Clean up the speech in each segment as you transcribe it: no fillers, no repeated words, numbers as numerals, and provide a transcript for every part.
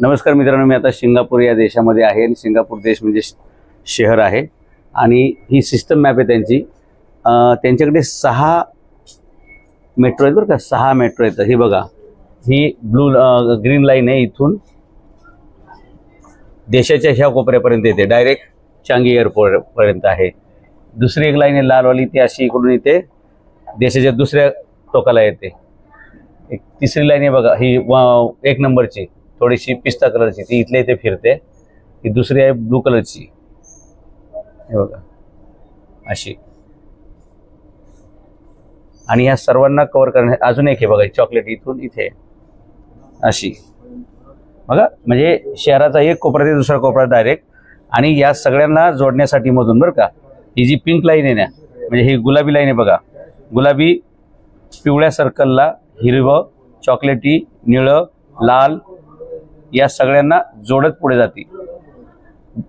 नमस्कार मित्रांनो, मी आता सिंगापूर या देशामध्ये आहे आणि सिंगापूर देश म्हणजे शहर आहे आणि ही सिस्टम मॅप आहे त्यांची। त्यांच्याकडे 6 मेट्रो आहेत बरं का, 6 मेट्रो आहेत। हे बघा, ही ग्रीन लाईन आहे, इथून देशाच्या ह्या कोपऱ्यापर्यंत येते, डायरेक्ट चांगी एअरपोर्ट पर्यंत आहे। दुसरी एक लाईन आहे लालवाली, ती अशी इकडून येते देशाच्या दुसऱ्या टोकाला येते। एक तिसरी लाईन आहे बघा, ही 1 नंबरची, थोडीशी पिस्ता कलरची, ती इथल्या इथे फिरते। ही दुसरी आहे ब्लू कलरची, हे बघा अशी। आणि या सर्वांना कव्हर करणे अजून एक आहे बघा, चॉकलेट इथून इथे अशी बघा, म्हणजे शहराचा एक कोपरा ते दुसरा कोपरा डायरेक्ट। आणि या सगळ्यांना जोडण्यासाठी मधून बरं का, ही जी पिंक लाईन आहे ना, म्हणजे ही गुलाबी लाईन आहे बघा, गुलाबी पिवळ्या सर्कलला हिरवं, चॉकलेटी, निळं, लाल या सगळ्यांना जोडत पुढे जाते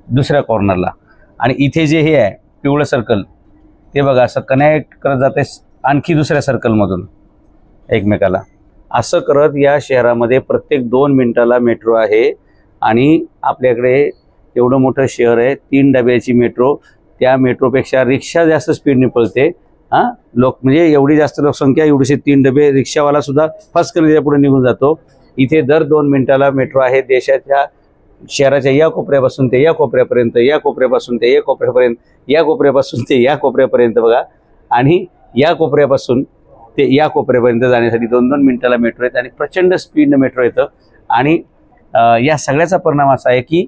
दुसऱ्या कॉर्नरला। आणि इथे जे हे आहे पिवळं सर्कल, ते बघा असं कनेक्ट करत जाते आणखी दुसऱ्या सर्कलमधून एकमेकाला। असं करत या शहरामध्ये प्रत्येक 2 मिनिटाला मेट्रो आहे। आणि आपल्याकडे एवढं मोठं शहर आहे, 3 डब्याची मेट्रो, त्या मेट्रोपेक्षा रिक्षा जास्त स्पीडने पळते। लोक म्हणजे एवढी जास्त लोकसंख्या, एवढीशे 3 डबे, रिक्षावाला सुद्धा फसकन पुढे निघून जातो। इथे दर 2 मिनिटाला मेट्रो आहे। देशाच्या शहराच्या या कोपऱ्यापासून ते या कोपऱ्यापर्यंत, या कोपऱ्यापासून ते या कोपऱ्यापर्यंत, या कोपऱ्यापासून ते या कोपऱ्यापर्यंत बघा। आणि या कोपऱ्यापासून ते या कोपऱ्यापर्यंत जाण्यासाठी 2-2 मिनिटाला मेट्रो आहेत आणि प्रचंड स्पीडने मेट्रो येतं। आणि या सगळ्याचा परिणाम असा आहे की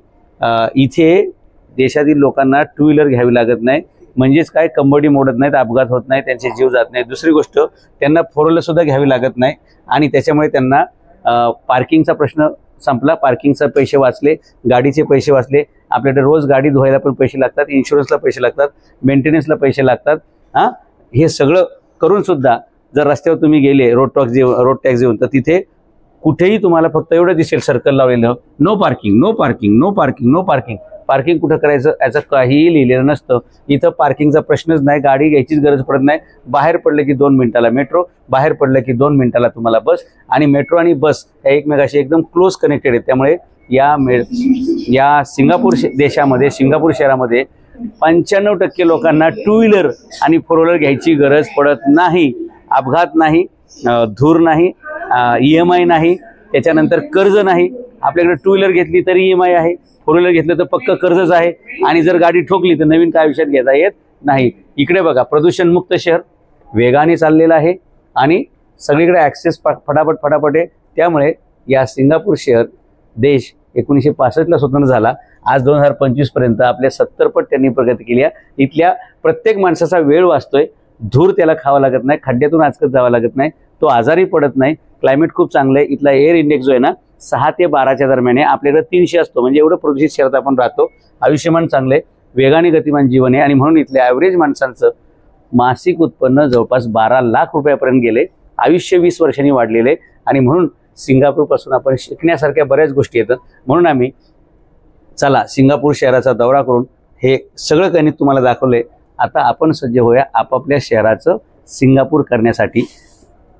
इथे देशातील लोकांना 2 व्हीलर घ्यावी लागत नाही, म्हणजेच काय, कंबडी मोडत नाहीत, अपघात होत नाही, त्यांचे जीव जात नाही। दुसरी गोष्ट, त्यांना 4 व्हीलर सुद्धा घ्यावी लागत नाही आणि त्याच्यामुळे त्यांना पार्किंगचा प्रश्न संपला, पार्किंगचे पैसे वाचले, गाडीचे पैसे वाचले। आपल्याकडे रोज गाडी धुवायला पण पैसे लागतात, इन्शुरन्सला पैसे लागतात, मेंटेनन्सला पैसे लागतात। हे सगळं करून सुद्धा जर रस्त्यावर तुम्ही गेले रोड टॅक्स देऊन, तर तिथे कुठेही तुम्हाला फक्त एवढं दिसेल सर्कल लावलेलं, no parking, no parking, no parking, no parking. Parking कुठं करायचं याचं काहीही लिहिलेलं नसतं। इथं पार्किंगचा प्रश्नच नाही, गाडी घ्यायचीच गरज पडत नाही। बाहेर पडलं की 2 मिनिटाला मेट्रो, बाहेर पडलं की 2 मिनिटाला तुम्हाला बस। आणि मेट्रो आणि बस या एकमेकाशी एकदम क्लोज कनेक्टेड आहेत। त्यामुळे या सिंगापूर देशामध्ये, सिंगापूर शहरामध्ये 95% लोकांना 2 व्हीलर आणि 4 व्हीलर घ्यायची गरज पडत नाही। अपघात नाही, धूर नाही, EMI नाही, त्याच्यानंतर कर्ज नाही। आपल्याकडे 2 व्हीलर घेतली तरी EMI आहे, 4 व्हीलर घेतलं तर पक्क कर्जच आहे। आणि जर गाडी ठोकली तर नवीन काय आयुष्यात घेता येत नाही। इकडे बघा, प्रदूषण मुक्त शहर वेगाने चाललेलं आहे आणि सगळीकडे ॲक्सेस फटाफट आहे। त्यामुळे या सिंगापूर शहर देश 1965ला स्वतंत्र झाला, आज 2025 पर्यंत आपल्या 70 पट त्यांनी प्रगती केली आहे। इथल्या प्रत्येक माणसाचा वेळ वाचतोय, धूर त्याला खावा लागत नाही, खड्ड्यातून आचकत जावं लागत नाही, तो आजारी पडत नाही, क्लायमेट खूप चांगलं आहे। इथला एअर इंडेक्स जो आहे ना 6 ते 12च्या दरम्यान आहे, आपल्याकडे 300 असतो, म्हणजे एवढं प्रदूषित शहरात आपण राहतो। आयुष्यमान चांगले, वेगाने गतिमान जीवन आहे आणि म्हणून इथल्या ॲव्हरेज माणसांचं मासिक उत्पन्न जवळपास 12 लाख रुपयापर्यंत गेले, आयुष्य 20 वर्षांनी वाढलेले। आणि म्हणून सिंगापूरपासून आपण शिकण्यासारख्या बऱ्याच गोष्टी येतात। म्हणून आम्ही चला सिंगापूर शहराचा दौरा करून हे सगळं गणित तुम्हाला दाखवले। आता आपण सज्ज होऊया आपापल्या शहराचं सिंगापूर करण्यासाठी,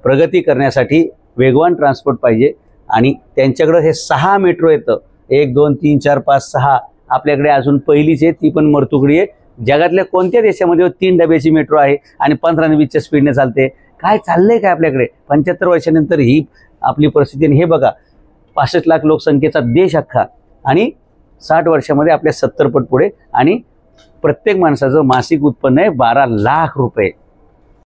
प्रगती करण्यासाठी। वेगवान ट्रान्सपोर्ट पाहिजे आणि त्यांच्याकडे हे 6 मेट्रो येतं, 1, 2, 3, 4, 5, 6। आपल्याकडे अजून पहिलीच आहे, ती पण मरतुकडी आहे। जगातल्या कोणत्या देशामध्ये 3 डब्याची मेट्रो आहे आणि 15 आणि 20च्या स्पीडने चालते? काय चाललंय काय आपल्याकडे? 75 वर्षानंतर ही आपली परिस्थिती। हे बघा, 65 लाख लोकसंख्येचा देश अख्खा आणि 60 वर्षामध्ये आपल्या 70 पट पुढे। आणि प्रत्येक माणसाचं मासिक उत्पन्न आहे 12 लाख रुपये।